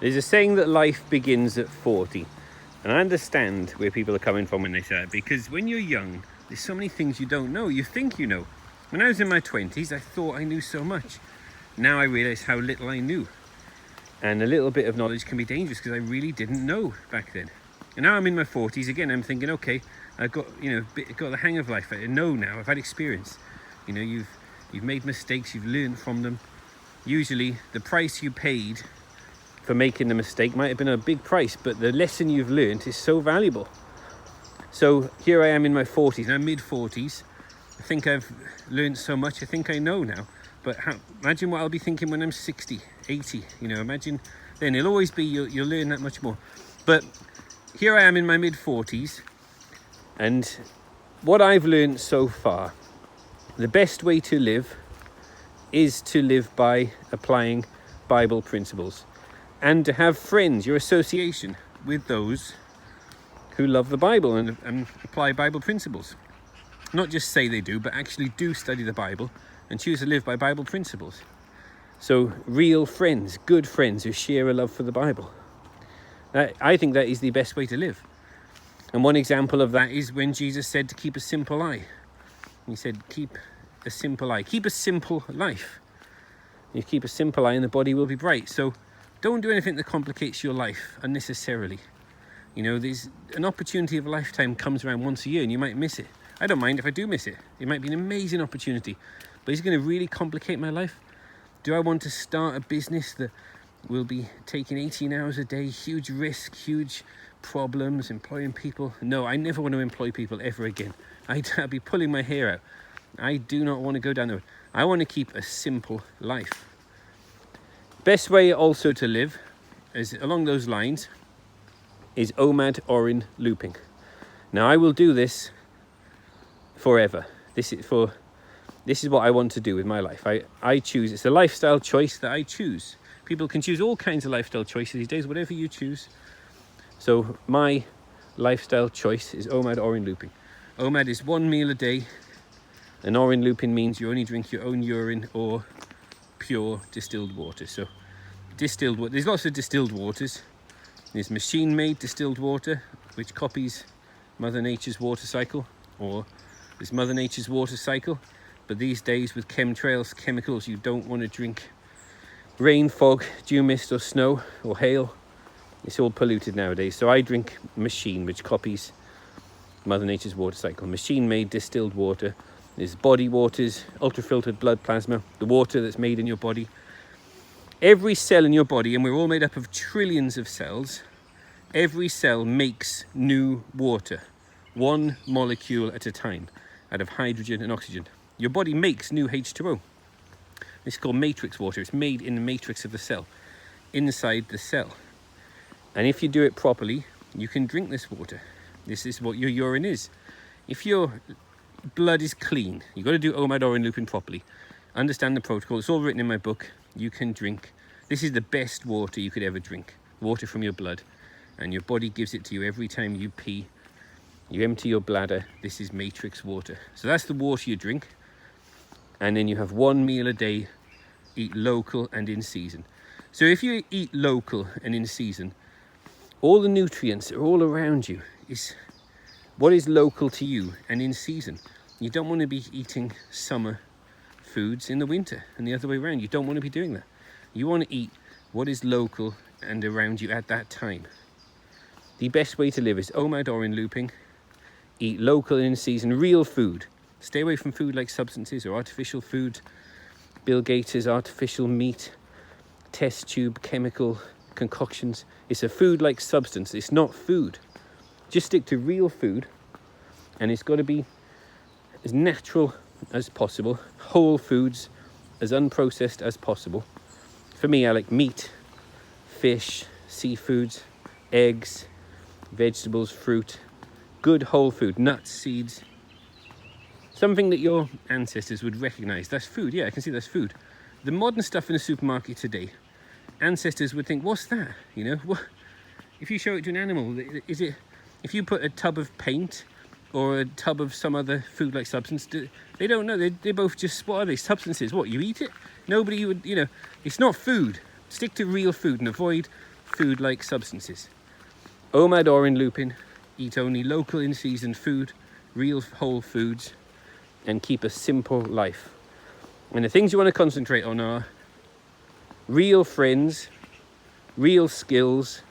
There's a saying that life begins at 40. And I understand where people are coming from when they say that, because when you're young, there's so many things you don't know. You think you know. When I was in my 20s, I thought I knew so much. Now I realise how little I knew. And a little bit of knowledge can be dangerous because I really didn't know back then. And now I'm in my 40s again. I'm thinking, okay, I've got got the hang of life. I know now. I've had experience. You've made mistakes. You've learned from them. Usually, the price you paid for making the mistake might have been a big price, but the lesson you've learned is so valuable. So here I am in my 40s, now mid-40s. I think I've learned so much. I think I know now. But imagine what I'll be thinking when I'm 60, 80. Imagine then. It'll always be, you'll learn that much more. But here I am in my mid-40s, and what I've learned so far, the best way to live is to live by applying Bible principles, and to have friends, your association with those who love the Bible and apply Bible principles. Not just say they do, but actually do study the Bible and choose to live by Bible principles. So real friends, good friends who share a love for the Bible. I think that is the best way to live. And one example of that is when Jesus said to keep a simple eye. He said, keep a simple eye. Keep a simple life. You keep a simple eye and the body will be bright. So don't do anything that complicates your life unnecessarily. There's an opportunity of a lifetime comes around once a year and you might miss it. I don't mind if I do miss it. It might be an amazing opportunity. But is it going to really complicate my life? Do I want to start a business that will be taking 18 hours a day, huge risk, huge problems, employing people? No, I never want to employ people ever again. I'd be pulling my hair out. I do not want to go down the road. I want to keep a simple life. Best way also to live is along those lines is Omad Oren looping. Now I will do this forever. This is what I want to do with my life. I choose. It's a lifestyle choice that I choose. People can choose all kinds of lifestyle choices these days, whatever you choose. So my lifestyle choice is Omad Oren looping. Omad is 1 meal a day, and Oren looping means you only drink your own urine or pure distilled water. So distilled water, there's lots of distilled waters. There's machine-made distilled water, which copies Mother Nature's water cycle, or there's Mother Nature's water cycle. But these days with chemtrails, chemicals, you don't want to drink rain, fog, dew mist or snow or hail. It's all polluted nowadays. So I drink machine, which copies Mother Nature's water cycle. Machine-made distilled water. There's body waters, ultra-filtered blood plasma, the water that's made in your body. Every cell in your body, and we're all made up of trillions of cells, every cell makes new water, one molecule at a time, out of hydrogen and oxygen. Your body makes new H2O. It's called matrix water. It's made in the matrix of the cell, inside the cell. And if you do it properly, you can drink this water. This is what your urine is. If your blood is clean, you've got to do Omad Oren looping properly. Understand the protocol. It's all written in my book. You can drink. This is the best water you could ever drink. Water from your blood. And your body gives it to you every time you pee. You empty your bladder. This is matrix water. So that's the water you drink. And then you have 1 meal a day. Eat local and in season. So if you eat local and in season, all the nutrients are all around you. Is what is local to you and in season. You don't want to be eating summer foods in the winter and the other way around. You don't want to be doing that. You want to eat what is local and around you at that time. The best way to live is Omad Oren looping. Eat local and in season, real food. Stay away from food like substances or artificial food. Bill Gates' artificial meat, test tube, chemical concoctions. It's a food like substance. It's not food. Just stick to real food, and it's got to be as natural as possible, whole foods, as unprocessed as possible. For me, I like meat, fish, seafoods, eggs, vegetables, fruit, good whole food, nuts, seeds. Something that your ancestors would recognize. That's food. Yeah, I can see that's food. The modern stuff in the supermarket today, ancestors would think, what's that? If you show it to an animal, is it... If you put a tub of paint or a tub of some other food-like substance, they don't know. They both just, what are they? Substances. What, you eat it? Nobody would, it's not food. Stick to real food and avoid food-like substances. OMAD orin lupin, eat only local in-season food, real whole foods, and keep a simple life. And the things you want to concentrate on are real friends, real skills,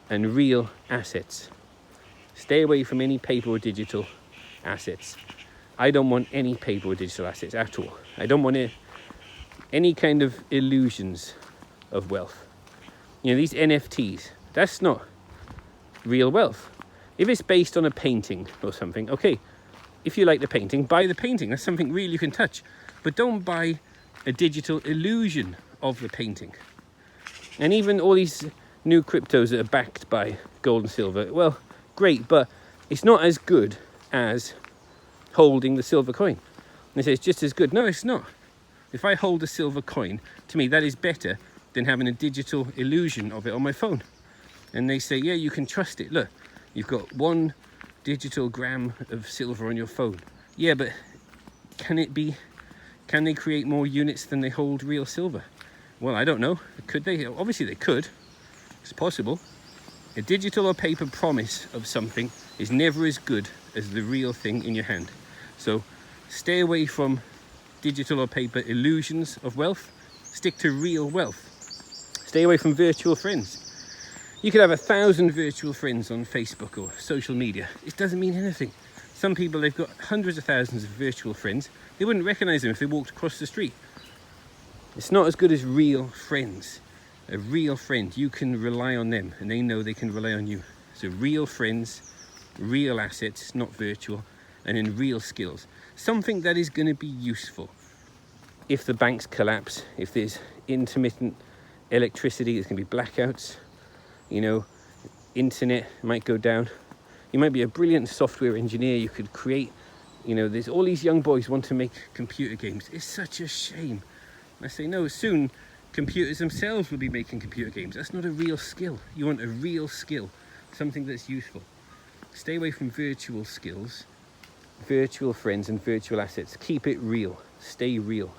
and real assets. Stay away from any paper or digital assets. I don't want any paper or digital assets at all. I don't want any kind of illusions of wealth. You know, these NFTs, that's not real wealth. If it's based on a painting or something, okay, if you like the painting, buy the painting. That's something real you can touch. But don't buy a digital illusion of the painting. And even all these new cryptos that are backed by gold and silver, well, great, but it's not as good as holding the silver coin. And they say it's just as good. No, it's not. If I hold a silver coin, to me that is better than having a digital illusion of it on my phone. And they say, yeah, you can trust it. Look, you've got 1 digital gram of silver on your phone. Yeah, but can they create more units than they hold real silver? Well, I don't know. Could they? Obviously they could. It's possible. A digital or paper promise of something is never as good as the real thing in your hand. So stay away from digital or paper illusions of wealth. Stick to real wealth. Stay away from virtual friends. You could have 1,000 virtual friends on Facebook or social media. It doesn't mean anything. Some people, they've got hundreds of thousands of virtual friends. They wouldn't recognize them if they walked across the street. It's not as good as real friends. A real friend, you can rely on them and they know they can rely on you. So real friends, real assets, not virtual, and then real skills. Something that is going to be useful. If the banks collapse, if there's intermittent electricity, there's going to be blackouts, you know, internet might go down. You might be a brilliant software engineer, you could create, you know, there's all these young boys want to make computer games. It's such a shame. I say, no, soon computers themselves will be making computer games. That's not a real skill. You want a real skill, something that's useful. Stay away from virtual skills, virtual friends and virtual assets. Keep it real. Stay real.